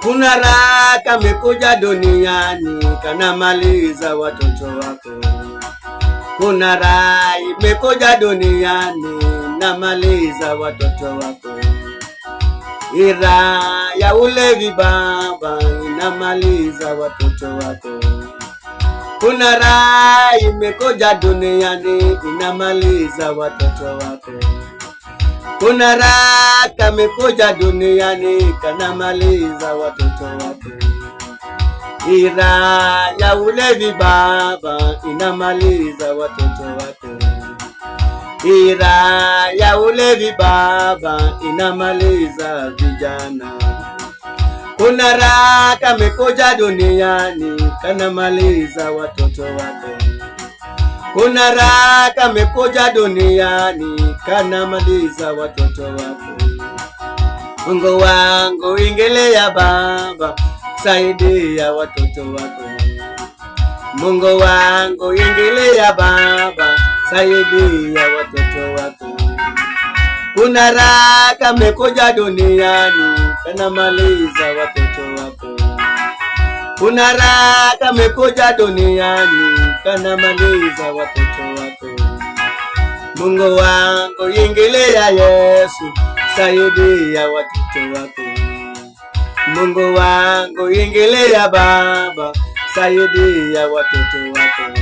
Kuna raha kamekuja duniani kanamaliza watoto wako. Kuna raha imekuja duniani namaliza watoto wako. Ira ya ulevi baba inamaliza watoto wako. Kuna raha imekuja duniani inamaliza watoto wako. Kuna raha kamekuja duniani kanamaliza watoto wako. Ira ya ulevi baba inamaliza watoto wako. Ira ya ulevi baba inamaliza vijana. Kuna raha kamekuja duniani kanamaliza watoto wako. Kuna raha kamekuja duniani kanamaliza watoto wako. Mungu wangu ingilia baba, saidia watoto wako. Mungu wangu ingilia baba, saidia watoto wako. Kuna raha kamekuja duniani kanamaliza watoto wako. Kuna raha kamekuja duniani kanamaliza watoto wako. Mungu wangu ingilia Yesu, saidia watoto wako. Mungu wangu ingilia baba, saidia watoto wako.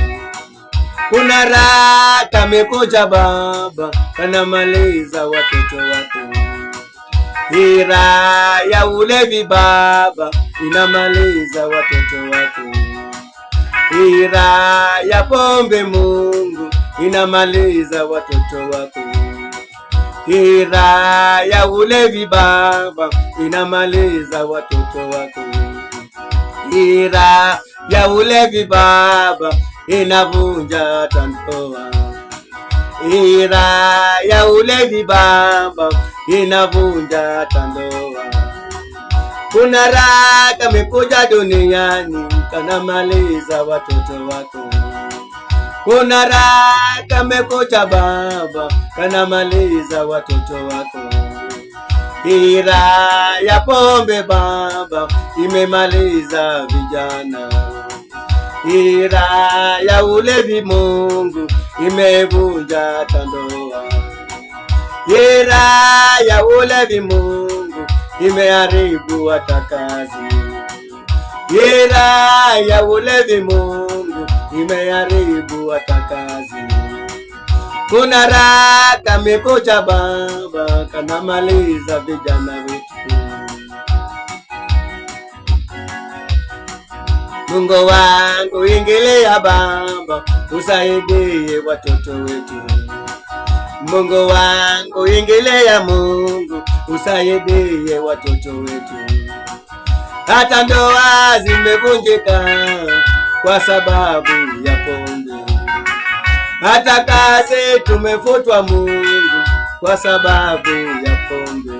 Kuna raha kamekuja baba, kanamaliza watoto wako. Ira ya ulevi baba inamaliza watoto wako. Ira ya pombe Mungu inamaliza watoto wako. Ira ya ulevi baba inamaliza watoto wako. Ira ya ulevi baba inavunja ndoa. Ira ya ulevi baba inavunja ndoa. Kuna raha kamekuja duniani kanamaliza watoto wako. Kuna raha kamekuja baba kanamaliza watoto wako. Ira ya pombe baba imemaliza vijana. Ira ya ulevi Mungu imevunja ndoa. Ira ya ulevi Mungu imeharibu hata kazi. Ira ya ulevi Mungu imeharibu hata kazi. Kuna raha kamekuja baba kanamaliza vijana wetu. Mungu wangu ingilia baba, usaidie watoto wetu. Mungu wangu ingilia Mungu, usaidie watoto wetu. Hata ndoa zimevunjika kwa sababu ya pombe. Hata kazi tumefutwa Mungu kwa sababu ya pombe.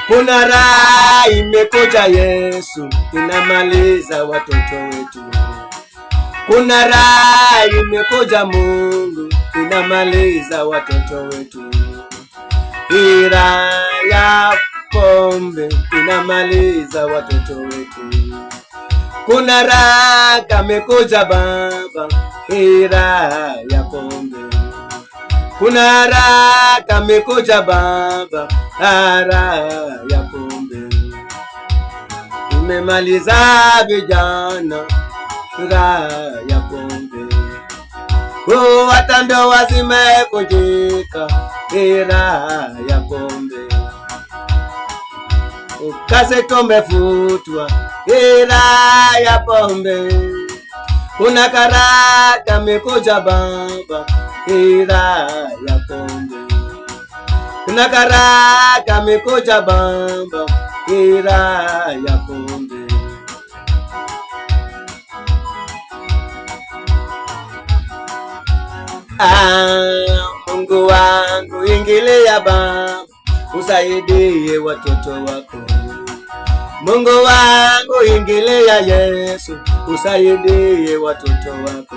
Kuna raha imekuja Yesu inamaliza watoto wetu. Kuna raha imekuja Mungu inamaliza watoto wetu. Ira ya pombe inamaliza watoto wetu. Kuna raha kamekuja baba, ira ya pombe. Kuna raha kamekuja baba, raha ya pombe. Imemaliza vijana, raha ya pombe. Hata ndoa zimevunjika, raha ya pombe. Kazi tumefutwa, raha ya pombe. Kuna karaha kamekuja baba, raha ya pombe. Kuna karaha kamekuja baba, raha ya pombe. Mungu wangu ingilia baba, usaidie watoto wako. Mungu wangu ingilia Yesu, usaidie watoto wako.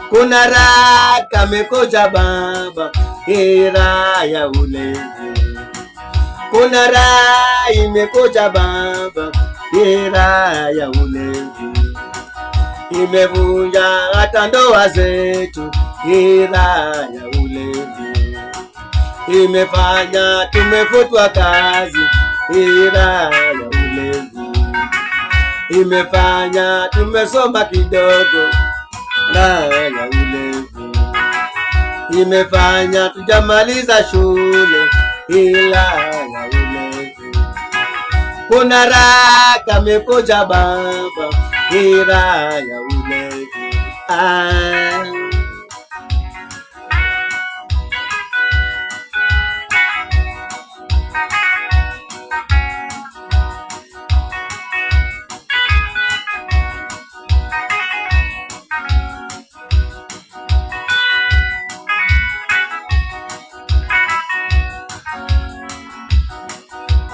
Kuna raha kamekuja Baba, raha ya ulevi. Kuna raha imekuja Baba, raha ya ulevi. Imevunja hata ndoa zetu, raha ya ulevi. Imefanya tumefutwa kazi, raha ya ulevi. Imefanya tumesoma kidogo, raha ya ulevi. Imefanya tujamaliza shule, raha ya ulevi. Kuna raha kamekuja Baba, raha ya ulevi.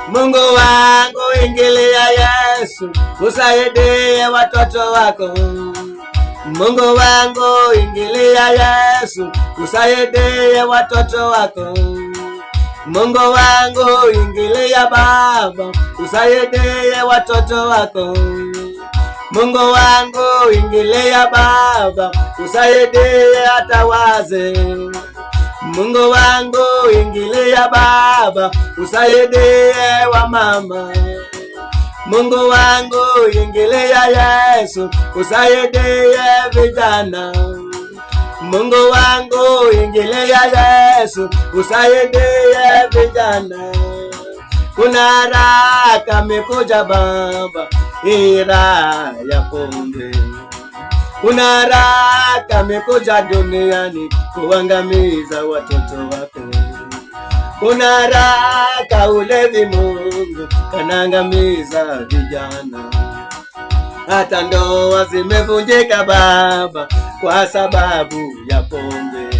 Mungu wangu ingilia Yesu, usaidie watoto wako. Mungu wangu ingilia Yesu, usaidie watoto wako. Mungu wangu ingilia Baba, usaidie watoto wako. Mungu wangu ingilia Baba, usaidie hata wazee. Mungu wangu ingilia Baba, usaidie wa mama. Mungu wangu ingilia Yesu, usaidie vijana. Mungu wangu ingilia Yesu, usaidie vijana. Kuna raha kamekuja Baba, raha ya pombe. Kuna raha kamekuja duniani, kuangamiza watoto wako. Kuna raha kaulevi Mungu, kanaangamiza vijana. Hata ndoa zimevunjika Baba, kwa sababu ya pombe.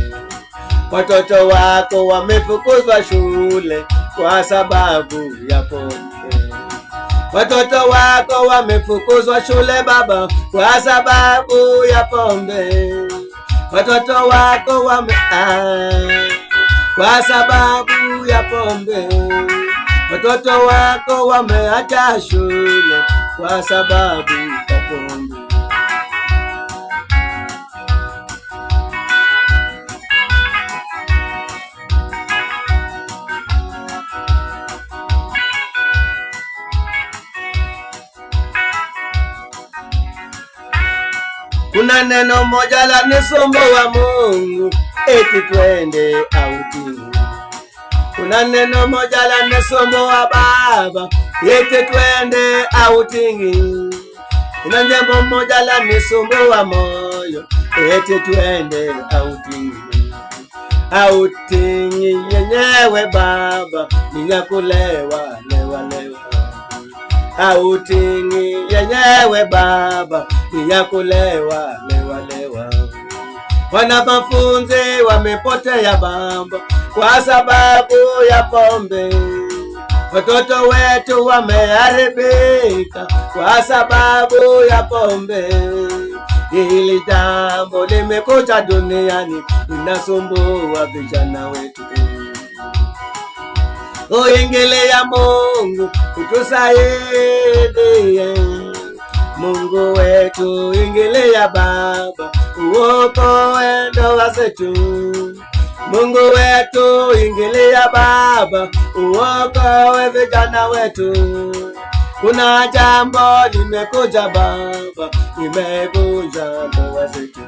Watoto wako wamefukuzwa shule, kwa sababu ya pombe. Watoto wako wamefukuzwa shule Baba, kwa sababu ya pombe. Watoto wako kwa sababu ya pombe. Watoto wako wameacha shule, kwa sababu ya pombe. Kuna neno moja la nisumbua Mungu, eti twende outing. Kuna neno moja la nisumbua Baba, eti twende outing. Kuna jambo moja la nisumbua moyo, eti twende outing. Outing yenyewe Baba, ni ya kulewa lewa lewa. Outing yenyewe Baba, ni ya kulewa lewa lewa. Wanafunzi wamepotea Baba, kwa sababu ya pombe. Watoto wetu wameharibika, kwa sababu ya pombe. Hili jambo limekuja duniani, linasumbua vijana wetu. Uingilia Mungu, utusaidie. Mungu wetu ingilia Baba, uokoe ndoa zetu. Mungu wetu ingilia Baba, uokoe vijana wetu. Kuna jambo limekuja Baba, limevunja ndoa zetu.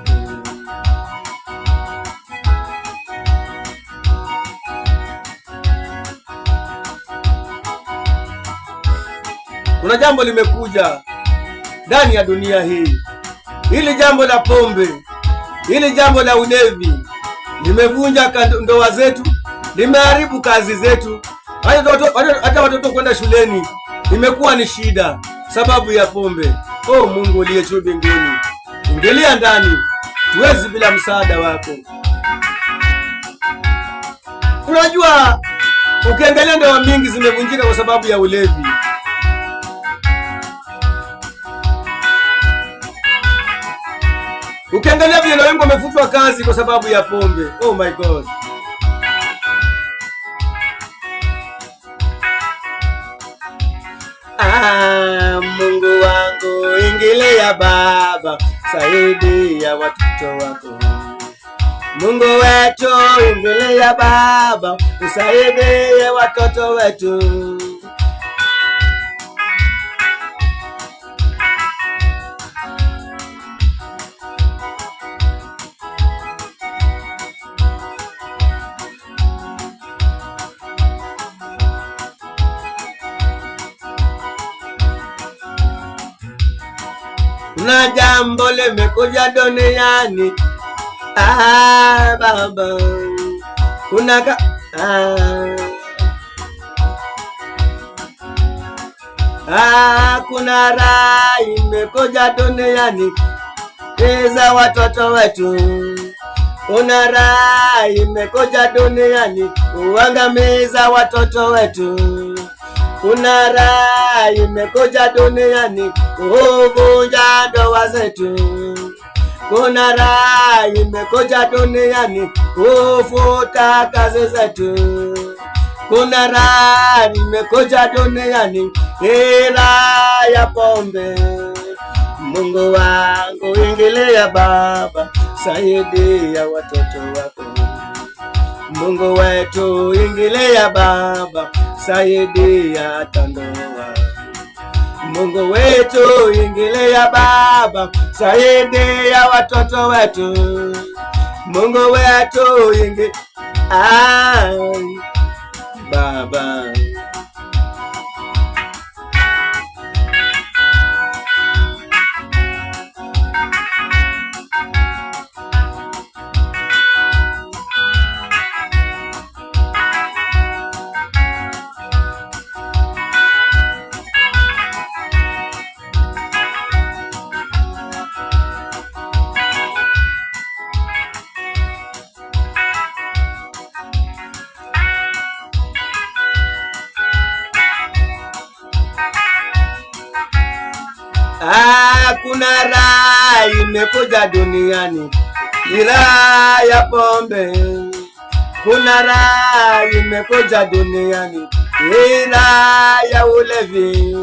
Kuna jambo limekuja ndani ya dunia hii. Hili jambo la pombe, hili jambo la ulevi limevunja ndoa zetu, limeharibu kazi zetu. Hata watoto kwenda shuleni imekuwa ni shida sababu ya pombe. Oh Mungu uliye juu mbinguni, ingilia ndani, tuwezi bila msaada wako. Unajua, ukiangalia ndoa mingi zimevunjika kwa sababu ya ulevi. Ukiangalia vijana wengi wamefutwa kazi kwa sababu ya pombe. Oh my God. Mungu wangu, ingilia Baba, saidia watoto wako. Mungu wetu, ingilia Baba, usaidie watoto wetu. Na jambo limekuja duniani, Baba, kuna raha imekuja duniani za watoto wetu. Kuna raha imekuja duniani uangamiza watoto wetu. Kuna raha imekuja duniani kuvunja ndoa zetu. Kuna raha imekuja duniani kufuta kazi zetu. Kuna raha imekuja duniani raha ya pombe. Mungu wangu, ingilia Baba, saidia watoto wako. Mungu wetu, ingilia Baba, saidia tandoa. Mungu wetu, ingilia Baba, saidia watoto wetu. Mungu wetu, Baba. Kuna raha imekuja duniani, raha ya pombe. Kuna raha imekuja duniani, raha ya ulevi.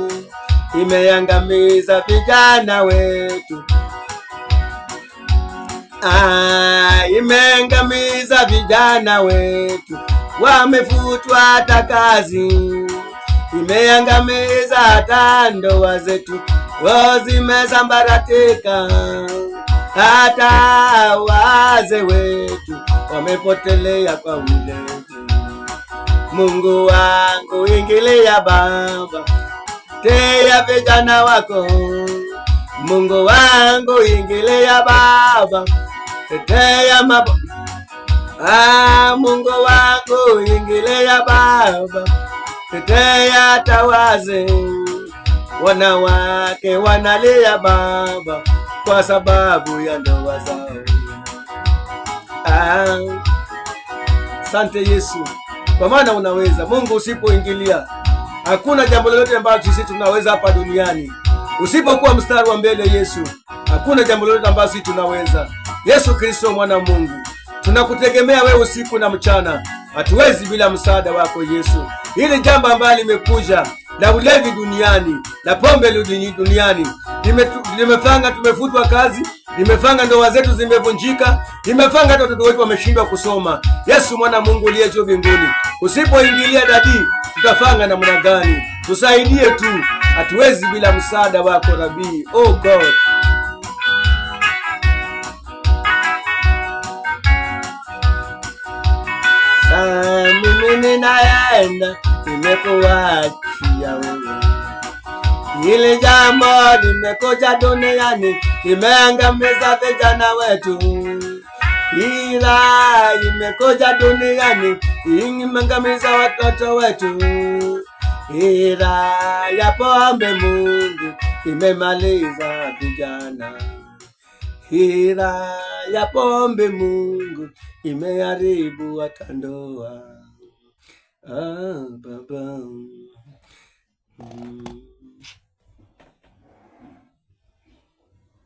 Imeangamiza vijana wetu, imeangamiza vijana wetu, wamefutwa hata kazi. Imeangamiza hata ndoa zetu, zimesambaratika. Hata wazee wetu wamepotelea kwa ulevi. Mungu wangu, ingilia Baba, tetea vijana wako. Mungu wangu, ingilia Baba, tetea Mungu wangu, ingilia Baba, tetea tawaze. Wanawake wanalia Baba kwa sababu ya ndoa zao. Asante Yesu, kwa maana unaweza. Mungu, usipoingilia hakuna jambo lolote ambalo sisi tunaweza hapa duniani. Usipokuwa mstari wa mbele Yesu, hakuna jambo lolote ambalo sisi tunaweza. Yesu Kristo, mwana Mungu, tunakutegemea wewe usiku na mchana. Hatuwezi bila msaada wako Yesu. Hili jambo ambalo limekuja la ulevi duniani, la pombe duniani, limefanga tumefutwa kazi, limefanga ndoa zetu zimevunjika, limefanga watoto wetu wameshindwa kusoma. Yesu, mwana Mungu uliye juu mbinguni, usipoingilia dadi, tutafanga namna gani? Tusaidie tu, hatuwezi bila msaada wako Rabii. Oh God. Mimi ninaenda, nimekuachia wewe. Hili jambo limekuja duniani, limeangamiza vijana wetu. Ila imekuja duniani, imeangamiza watoto wetu. Ila ya pombe Mungu, imemaliza vijana. Ila ya pombe Mungu, imeharibu hata ndoa. Baba.